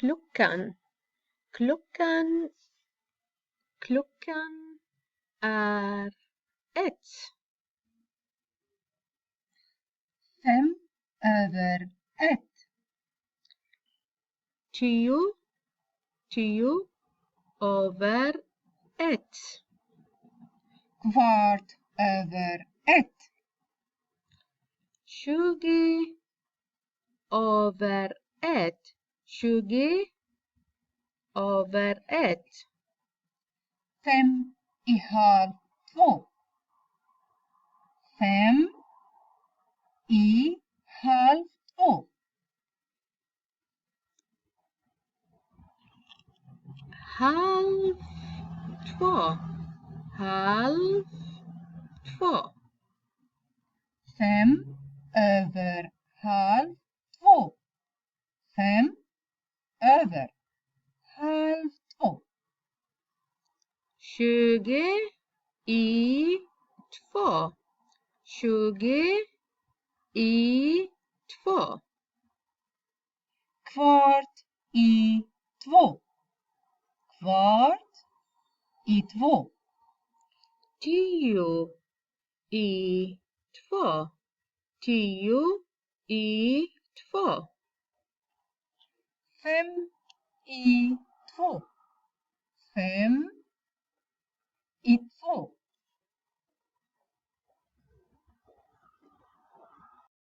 klockan. Klockan är 1. 5:01. 10:01. 1:15. 20:01. 20:01. 5:30. 5:30. Halv 2. Halv 2. 5:30. 5:30. 20:02. 20:02. 1:45. 1:45. 10:02. 10:02. 5:2. 5:2.